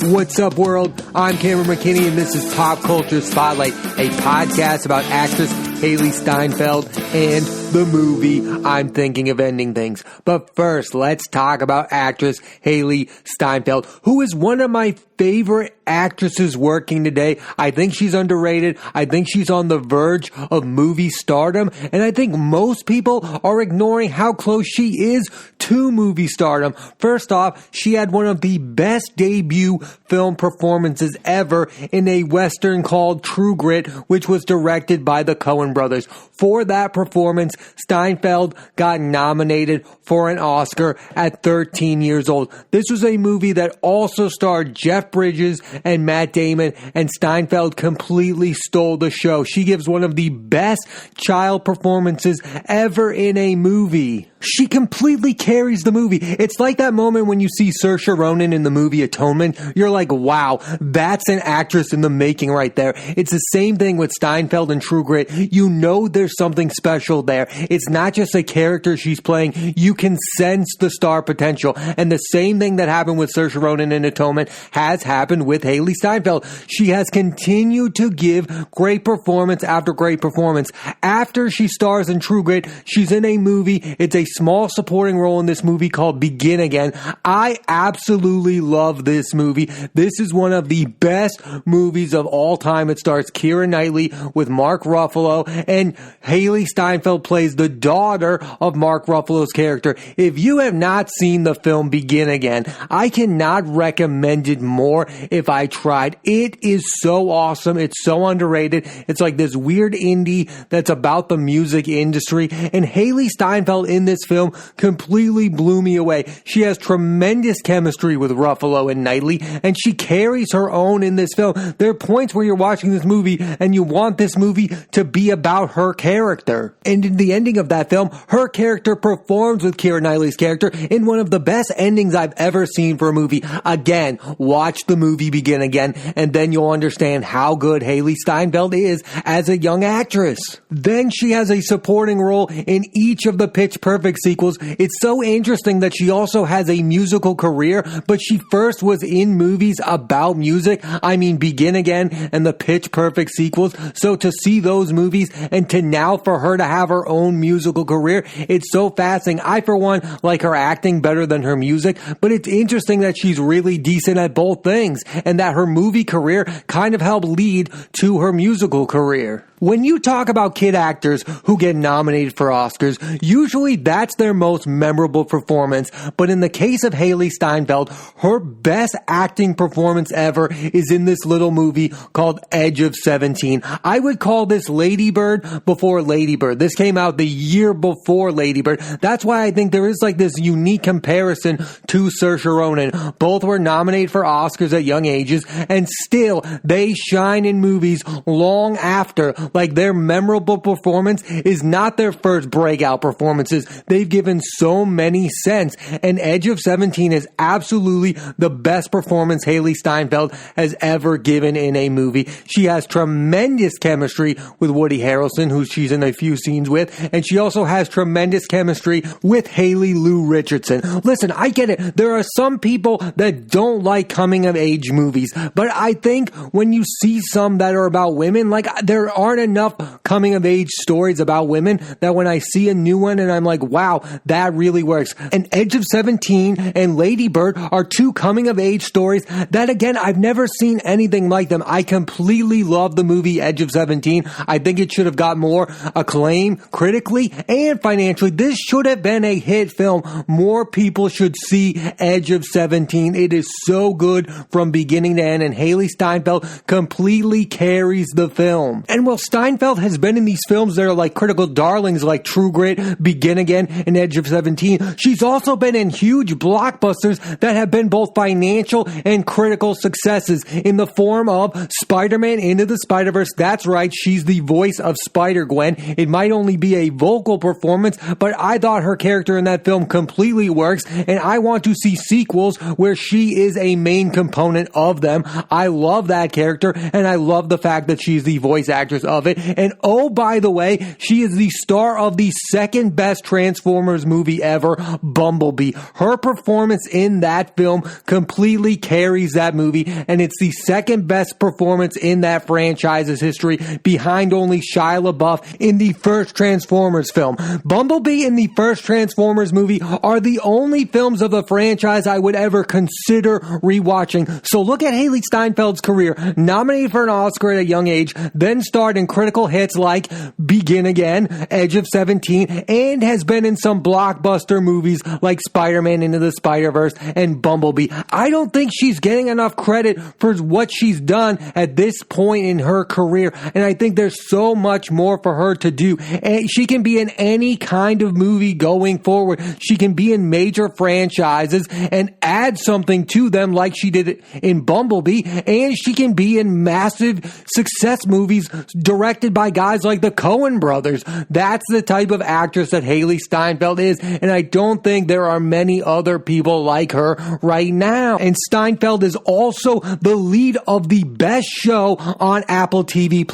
What's up, world? I'm Cameron McKinney, and this is Pop Culture Spotlight, a podcast about actress Hailee Steinfeld and the movie I'm Thinking of Ending Things. But first, let's talk about actress Hailee Steinfeld, who is one of my favorite actresses working today. I think she's underrated. I think she's on the verge of movie stardom, and I think most people are ignoring how close she is to movie stardom. First off, she had one of the best debut film performances ever in a Western called True Grit, which was directed by the Coen brothers. For that performance, Steinfeld got nominated for an Oscar at 13 years old. This was a movie that also starred Jeff Bridges and Matt Damon, and Steinfeld completely stole the show. She gives one of the best child performances ever in a movie. She completely carries the movie. It's like that moment when you see Saoirse Ronan in the movie Atonement. You're like, wow, that's an actress in the making right there. It's the same thing with Steinfeld and True Grit. You know there's something special there. It's not just a character she's playing. You can sense the star potential. And the same thing that happened with Saoirse Ronan in Atonement has happened with Hailee Steinfeld. She has continued to give great performance after great performance. After she stars in True Grit, she's in a movie. It's a small supporting role in this movie called Begin Again. I absolutely love this movie. This is one of the best movies of all time. It stars Keira Knightley with Mark Ruffalo, and Hailee Steinfeld plays the daughter of Mark Ruffalo's character. If you have not seen the film Begin Again, I cannot recommend it more if I tried. It is so awesome. It's so underrated. It's like this weird indie that's about the music industry, and Hailee Steinfeld in this film completely blew me away. She has tremendous chemistry with Ruffalo and Knightley, and she carries her own in this film. There are points where you're watching this movie and you want this movie to be about her character. And in the ending of that film, her character performs with Keira Knightley's character in one of the best endings I've ever seen for a movie. Again, watch the movie Begin Again, and then you'll understand how good Hailee Steinfeld is as a young actress. Then she has a supporting role in each of the Pitch Perfect sequels. It's so interesting that she also has a musical career, but she first was in movies about music. I mean, Begin Again and the Pitch Perfect sequels. So to see those movies and to now for her to have her own musical career, it's so fascinating. I, for one, like her acting better than her music, but it's interesting that she's really decent at both things and that her movie career kind of helped lead to her musical career. When you talk about kid actors who get nominated for Oscars, usually that's their most memorable performance. But in the case of Hailee Steinfeld, her best acting performance ever is in this little movie called Edge of 17. I would call this Lady Bird before Lady Bird. This came out the year before Lady Bird. That's why I think there is like this unique comparison to Saoirse Ronan. Both were nominated for Oscars at young ages, and still they shine in movies long after. Like, their memorable performance is not their first breakout performances. They've given so many since, and Edge of 17 is absolutely the best performance Hailee Steinfeld has ever given in a movie. She has tremendous chemistry with Woody Harrelson, who she's in a few scenes with, and she also has tremendous chemistry with Haley Lou Richardson. Listen, I get it. There are some people that don't like coming-of-age movies, but I think when you see some that are about women, like, there aren't enough coming-of-age stories about women that when I see a new one and I'm like, wow, that really works. And Edge of 17 and Lady Bird are two coming-of-age stories that, again, I've never seen anything like them. I completely love the movie Edge of 17. I think it should have got more acclaim critically and financially. This should have been a hit film. More people should see Edge of 17. It is so good from beginning to end, and Hailee Steinfeld completely carries the film. And while Steinfeld has been in these films that are like critical darlings like True Grit, Begin Again, and Edge of 17, she's also been in huge blockbusters that have been both financial and critical successes in the form of Spider-Man Into the SpiderVerse. That's right, she's the voice of Spider-Gwen. It might only be a vocal performance, but I thought her character in that film completely works, and I want to see sequels where she is a main component of them. I love that character, and I love the fact that she's the voice actress of of it. And oh, by the way, she is the star of the second best Transformers movie ever, Bumblebee. Her performance in that film completely carries that movie, and it's the second best performance in that franchise's history, behind only Shia LaBeouf in the first Transformers film. Bumblebee and the first Transformers movie are the only films of the franchise I would ever consider rewatching. So look at Hailee Steinfeld's career. Nominated for an Oscar at a young age, then starred in critical hits like Begin Again, Edge of 17, and has been in some blockbuster movies like Spider-Man Into the Spider-Verse and Bumblebee. I don't think she's getting enough credit for what she's done at this point in her career, and I think there's so much more for her to do. And she can be in any kind of movie going forward. She can be in major franchises and add something to them like she did in Bumblebee, and she can be in massive success movies directed by guys like the Coen brothers. That's the type of actress that Hailee Steinfeld is, and I don't think there are many other people like her right now. And Steinfeld is also the lead of the best show on Apple TV+.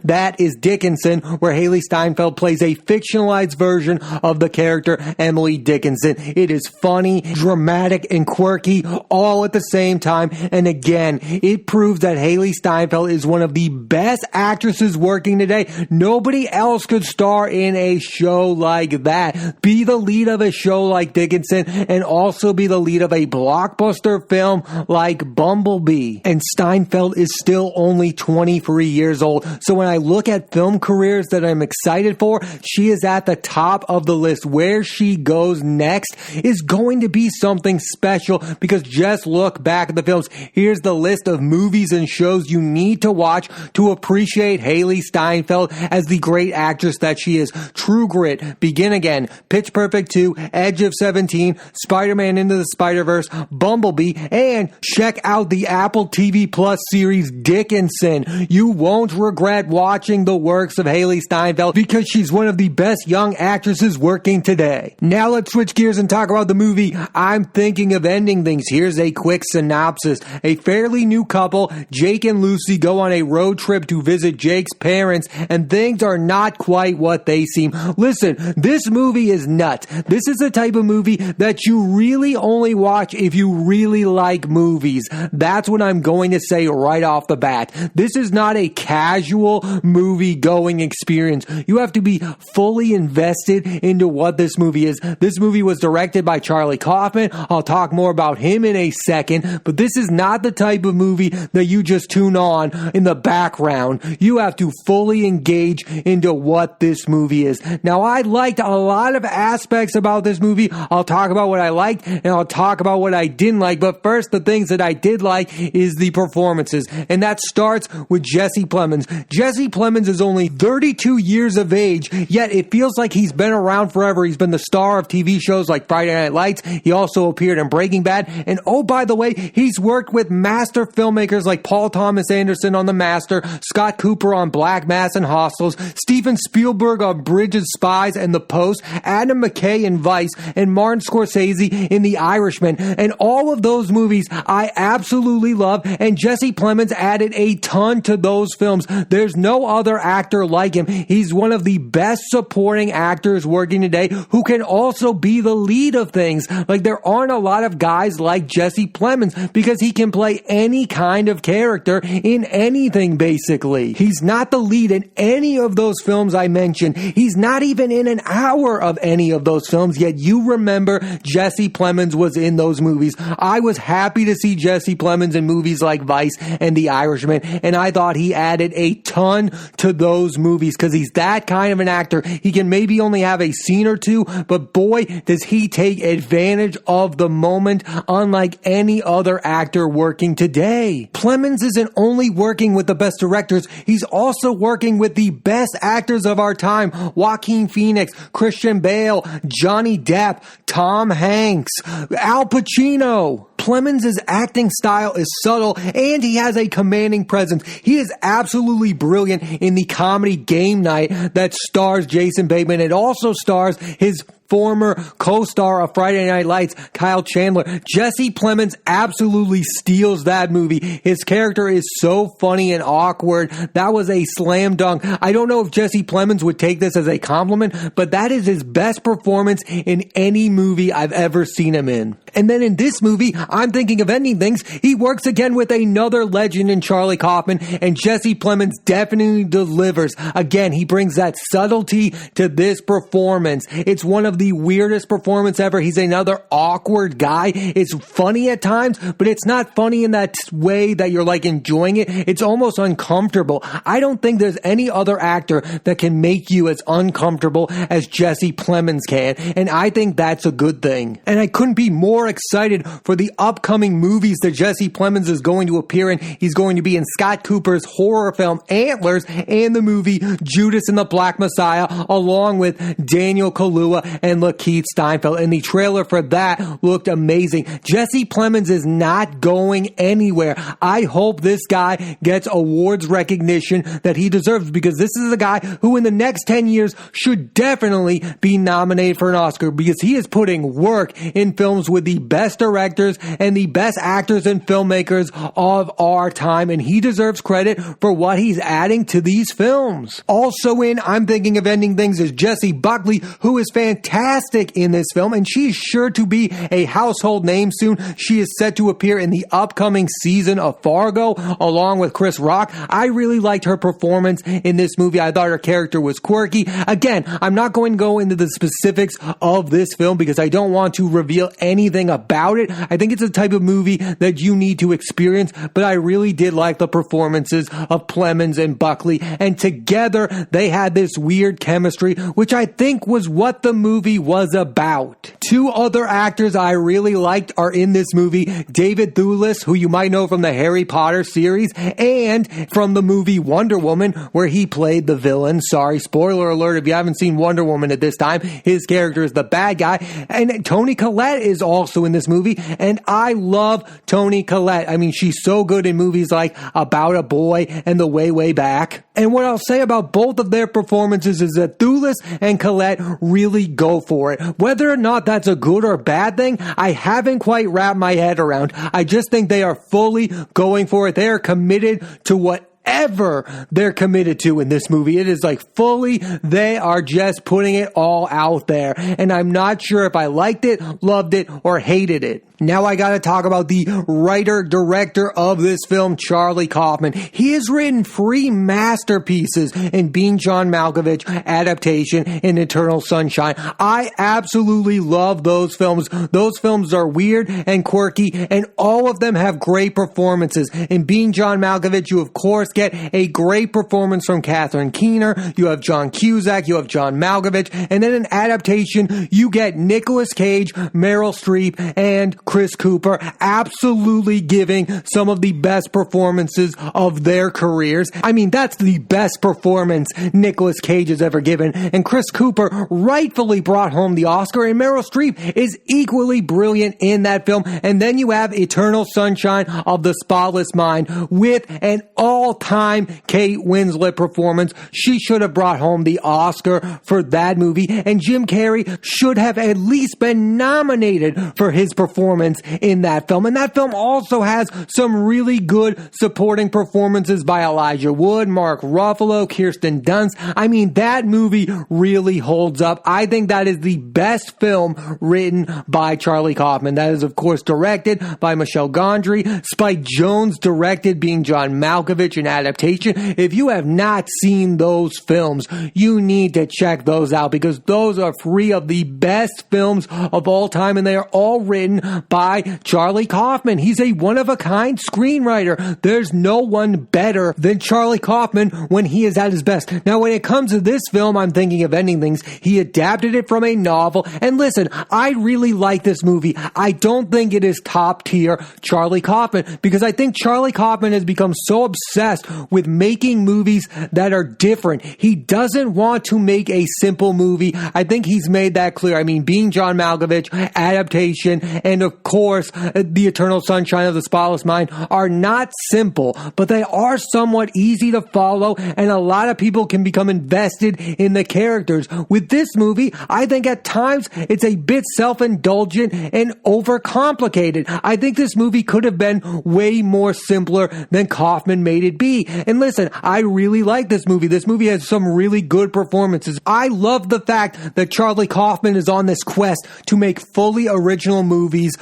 That is Dickinson, where Hailee Steinfeld plays a fictionalized version of the character Emily Dickinson. It is funny, dramatic, and quirky all at the same time, and again, it proves that Hailee Steinfeld is one of the best actresses working today. Nobody else could star in a show like that, be the lead of a show like Dickinson, and also be the lead of a blockbuster film like Bumblebee. And Steinfeld is still only 23 years old, so when I look at film careers that I'm excited for, she is at the top of the list. Where she goes next is going to be something special, because just look back at the films. Here's the list of movies and shows you need to watch to appreciate Hailee Steinfeld as the great actress that she is. True Grit, Begin Again, Pitch Perfect 2, Edge of 17, Spider-Man Into the Spider-Verse, Bumblebee, and check out the Apple TV Plus series Dickinson. You won't regret watching the works of Hailee Steinfeld, because she's one of the best young actresses working today. Now let's switch gears and talk about the movie I'm Thinking of Ending Things. Here's a quick synopsis. A fairly new couple, Jake and Lucy, go on a road trip to visit Jake's parents, and things are not quite what they seem. Listen, this movie is nuts. This is the type of movie that you really only watch if you really like movies. That's what I'm going to say right off the bat. This is not a casual movie-going experience. You have to be fully invested into what this movie is. This movie was directed by Charlie Kauffman. I'll talk more about him in a second, but this is not the type of movie that you just tune on in the background. You have to fully engage into what this movie is. Now, I liked a lot of aspects about this movie. I'll talk about what I liked, and I'll talk about what I didn't like, but first, the things that I did like is the performances, and that starts with Jessie Plemons. Jessie Plemons is only 32 years of age, yet it feels like he's been around forever. He's been the star of TV shows like Friday Night Lights. He also appeared in Breaking Bad, and oh, by the way, he's worked with master filmmakers like Paul Thomas Anderson on The Master, Scott Cooper on Black Mass and Hostels, Steven Spielberg on Bridges, Spies, and The Post, Adam McKay in Vice, and Martin Scorsese in The Irishman. And all of those movies I absolutely love, and Jessie Plemons added a ton to those films. There's no other actor like him. He's one of the best supporting actors working today who can also be the lead of things. Like, there aren't a lot of guys like Jessie Plemons, because he can play any kind of character in anything, basically. He's not the lead in any of those films I mentioned. He's not even in an hour of any of those films, yet you remember Jessie Plemons was in those movies. I was happy to see Jessie Plemons in movies like Vice and The Irishman, and I thought he added a ton to those movies, because he's that kind of an actor. He can maybe only have a scene or two, but boy, does he take advantage of the moment unlike any other actor working today. Plemons isn't only working with the best directors, he's also working with the best actors of our time. Joaquin Phoenix, Christian Bale, Johnny Depp, Tom Hanks, Al Pacino. Plemons' acting style is subtle and he has a commanding presence. He is absolutely brilliant in the comedy Game Night that stars Jason Bateman. It also stars his former co-star of Friday Night Lights, Kyle Chandler. Jesse Plemons absolutely steals that movie. His character is so funny and awkward. That was a slam dunk. I don't know if Jesse Plemons would take this as a compliment, but that is his best performance in any movie I've ever seen him in. And then in this movie, I'm thinking of ending things. He works again with another legend in Charlie Kaufman, and Jesse Plemons definitely delivers. Again, he brings that subtlety to this performance. It's one of the weirdest performance ever. He's another awkward guy. It's funny at times, but it's not funny in that way that you're like enjoying it. It's almost uncomfortable. I don't think there's any other actor that can make you as uncomfortable as Jesse Plemons can, and I think that's a good thing. And I couldn't be more excited for the upcoming movies that Jesse Plemons is going to appear in. He's going to be in Scott Cooper's horror film Antlers and the movie Judas and the Black Messiah, along with Daniel Kaluuya and Hailee Steinfeld, and the trailer for that looked amazing. Jesse Plemons is not going anywhere. I hope this guy gets awards recognition that he deserves, because this is a guy who in the next 10 years should definitely be nominated for an Oscar, because he is putting work in films with the best directors and the best actors and filmmakers of our time, and he deserves credit for what he's adding to these films. Also in I'm Thinking of Ending Things is Jessie Buckley, who is fantastic in this film, and she is sure to be a household name soon. She is set to appear in the upcoming season of Fargo along with Chris Rock. I really liked her performance in this movie. I thought her character was quirky. Again, I'm not going to go into the specifics of this film because I don't want to reveal anything about it. I think it's a type of movie that you need to experience, but I really did like the performances of Plemons and Buckley, and together they had this weird chemistry, which I think was what the movie was about. Two other actors I really liked are in this movie: David Thewlis, who you might know from the Harry Potter series and from the movie Wonder Woman, where he played the villain. Sorry, spoiler alert if you haven't seen Wonder Woman at this time. His character is the bad guy. And Toni Collette is also in this movie, and I love Toni Collette. I mean, she's so good in movies like About a Boy and The Way, Way Back. And what I'll say about both of their performances is that Thewlis and Collette really go for it. Whether or not that's a good or bad thing, I haven't quite wrapped my head around. I just think they are fully going for it. They are committed to whatever they're committed to in this movie. It is like fully, they are just putting it all out there. And I'm not sure if I liked it, loved it, or hated it. Now I gotta talk about the writer-director of this film, Charlie Kaufman. He has written 3 masterpieces in Being John Malkovich, adaptation, and Eternal Sunshine. I absolutely love those films. Those films are weird and quirky, and all of them have great performances. In Being John Malkovich, you of course get a great performance from Catherine Keener. You have John Cusack, you have John Malkovich, and then in adaptation, you get Nicolas Cage, Meryl Streep, and Chris Cooper absolutely giving some of the best performances of their careers. I mean, that's the best performance Nicolas Cage has ever given, and Chris Cooper rightfully brought home the Oscar, and Meryl Streep is equally brilliant in that film. And then you have Eternal Sunshine of the Spotless Mind with an all-time Kate Winslet performance. She should have brought home the Oscar for that movie, and Jim Carrey should have at least been nominated for his performance in that film. And that film also has some really good supporting performances by Elijah Wood, Mark Ruffalo, Kirsten Dunst. I mean, that movie really holds up. I think that is the best film written by Charlie Kaufman. That is, of course, directed by Michel Gondry. Spike Jonze directed Being John Malkovich, an adaptation. If you have not seen those films, you need to check those out, because those are 3 of the best films of all time, and they are all written by Charlie Kaufman. He's a one-of-a-kind screenwriter. There's no one better than Charlie Kaufman when he is at his best. Now, when it comes to this film, I'm Thinking of Ending Things, he adapted it from a novel. And listen, I really like this movie. I don't think it is top-tier Charlie Kaufman, because I think Charlie Kaufman has become so obsessed with making movies that are different. He doesn't want to make a simple movie. I think he's made that clear. I mean, Being John Malkovich, adaptation, and of of course, The Eternal Sunshine of the Spotless Mind are not simple, but they are somewhat easy to follow, and a lot of people can become invested in the characters. With this movie, I think at times it's a bit self-indulgent and overcomplicated. I think this movie could have been way more simpler than Kauffman made it be. And listen, I really like this movie. This movie has some really good performances. I love the fact that Charlie Kauffman is on this quest to make fully original movies,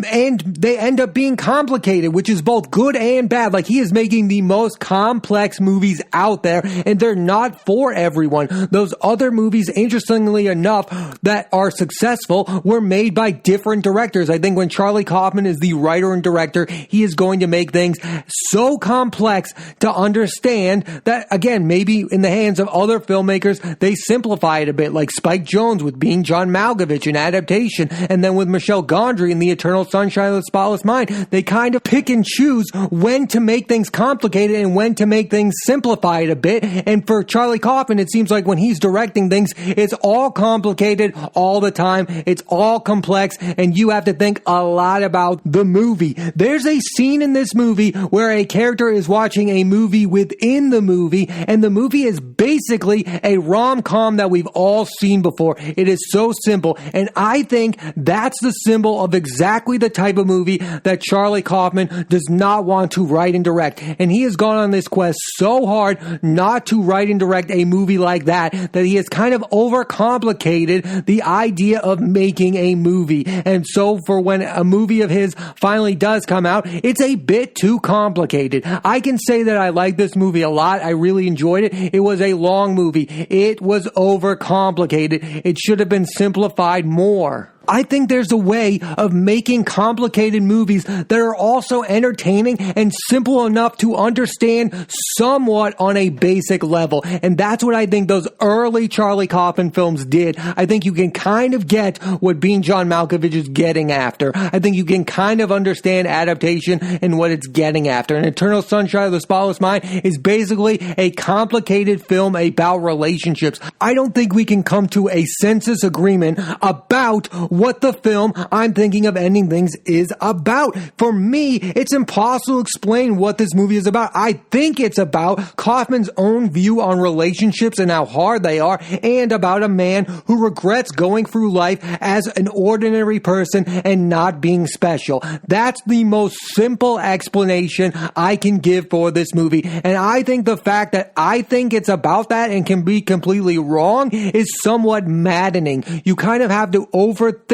and they end up being complicated, which is both good and bad. Like, he is making the most complex movies out there, and they're not for everyone. Those other movies, interestingly enough, that are successful were made by different directors. I think when Charlie Kauffman is the writer and director, he is going to make things so complex to understand that, again, maybe in the hands of other filmmakers, they simplify it a bit, like Spike Jonze with Being John Malkovich in Adaptation, and then with Michel Gondry in The Eternal Sunshine of the Spotless Mind. They kind of pick and choose when to make things complicated and when to make things simplified a bit. And for Charlie Kauffman, it seems like when he's directing things, it's all complicated all the time. It's all complex, and you have to think a lot about the movie. There's a scene in this movie where a character is watching a movie within the movie, and the movie is basically a rom-com that we've all seen before. It is so simple, and I think that's the symbol of exactly the type of movie that Charlie Kauffman does not want to write and direct. And he has gone on this quest so hard not to write and direct a movie like that he has kind of overcomplicated the idea of making a movie. And so for when a movie of his finally does come out, it's a bit too complicated. I can say that I like this movie a lot. I really enjoyed it. It was a long movie. It was overcomplicated. It should have been simplified more. I think there's a way of making complicated movies that are also entertaining and simple enough to understand somewhat on a basic level. And that's what I think those early Charlie Kaufman films did. I think you can kind of get what Being John Malkovich is getting after. I think you can kind of understand Adaptation and what it's getting after. And Eternal Sunshine of the Spotless Mind is basically a complicated film about relationships. I don't think we can come to a consensus agreement about what the film I'm Thinking of Ending Things is about. For me, it's impossible to explain what this movie is about. I think it's about Kaufman's own view on relationships and how hard they are, and about a man who regrets going through life as an ordinary person and not being special. That's the most simple explanation I can give for this movie. And I think the fact that I think it's about that and can be completely wrong is somewhat maddening. You kind of have to overthink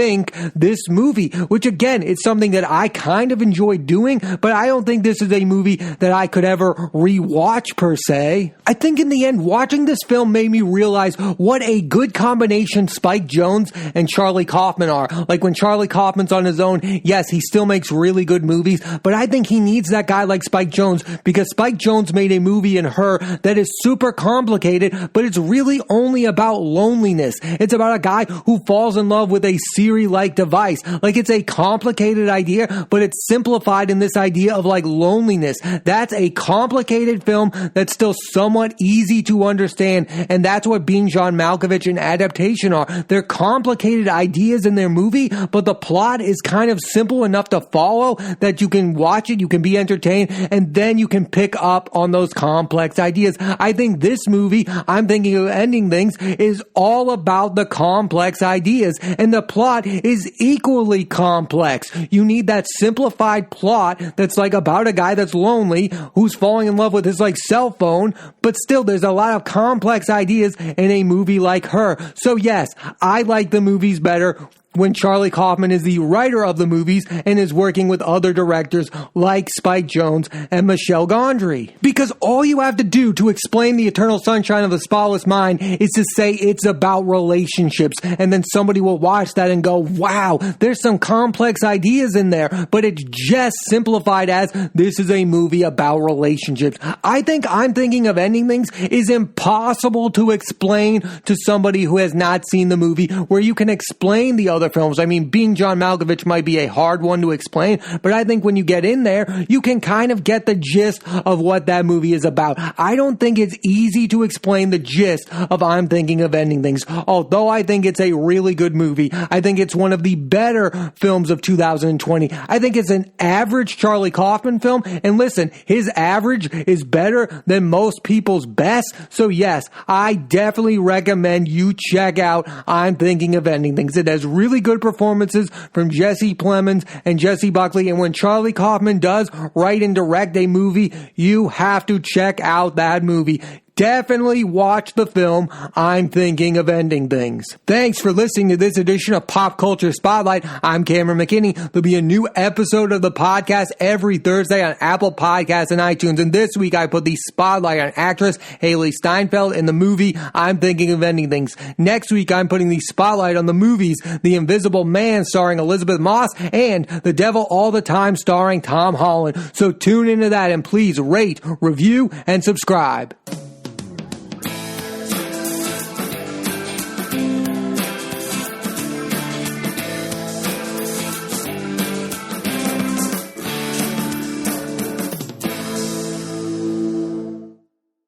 this movie, which again, is something that I kind of enjoy doing, but I don't think this is a movie that I could ever rewatch per se. I think in the end, watching this film made me realize what a good combination Spike Jonze and Charlie Kaufman are. Like when Charlie Kaufman's on his own, yes, he still makes really good movies, but I think he needs that guy like Spike Jonze, because Spike Jonze made a movie in Her that is super complicated, but it's really only about loneliness. It's about a guy who falls in love with a Siri-like device. Like, it's a complicated idea, but it's simplified in this idea of like loneliness. That's a complicated film that's still somewhat easy to understand, and that's what Being John Malkovich and Adaptation are. They're complicated ideas in their movie, but the plot is kind of simple enough to follow that you can watch it, you can be entertained, and then you can pick up on those complex ideas. I think this movie, I'm Thinking of Ending Things, is all about the complex ideas, and the plot is equally complex. You need that simplified plot that's like about a guy that's lonely, who's falling in love with his like cell phone, but still there's a lot of complex ideas in a movie like Her. So yes, I like the movies better when Charlie Kaufman is the writer of the movies and is working with other directors like Spike Jonze and Michel Gondry. Because all you have to do to explain The Eternal Sunshine of the Spotless Mind is to say it's about relationships, and then somebody will watch that and go, wow, there's some complex ideas in there, but it's just simplified as this is a movie about relationships. I think I'm Thinking of Ending Things is impossible to explain to somebody who has not seen the movie, where you can explain the other other films. I mean, being John Malkovich might be a hard one to explain, but I think when you get in there, you can kind of get the gist of what that movie is about. I don't think it's easy to explain the gist of I'm Thinking of Ending Things. Although I think it's a really good movie, I think it's one of the better films of 2020. I think it's an average Charlie Kauffman film, and listen, his average is better than most people's best. So yes, I definitely recommend you check out I'm Thinking of Ending Things. It has really good performances from Jessie Plemons and Jessie Buckley, and when Charlie Kauffman does write and direct a movie, you have to check out that movie. Definitely watch the film I'm Thinking of Ending Things. Thanks for listening to this edition of Pop Culture Spotlight. I'm Cameron McKinney. There'll be a new episode of the podcast every Thursday on Apple Podcasts and iTunes. And this week I put the spotlight on actress Hailee Steinfeld in the movie I'm Thinking of Ending Things. Next week I'm putting the spotlight on the movies The Invisible Man starring Elizabeth Moss and The Devil All the Time starring Tom Holland. So tune into that and please rate, review, and subscribe.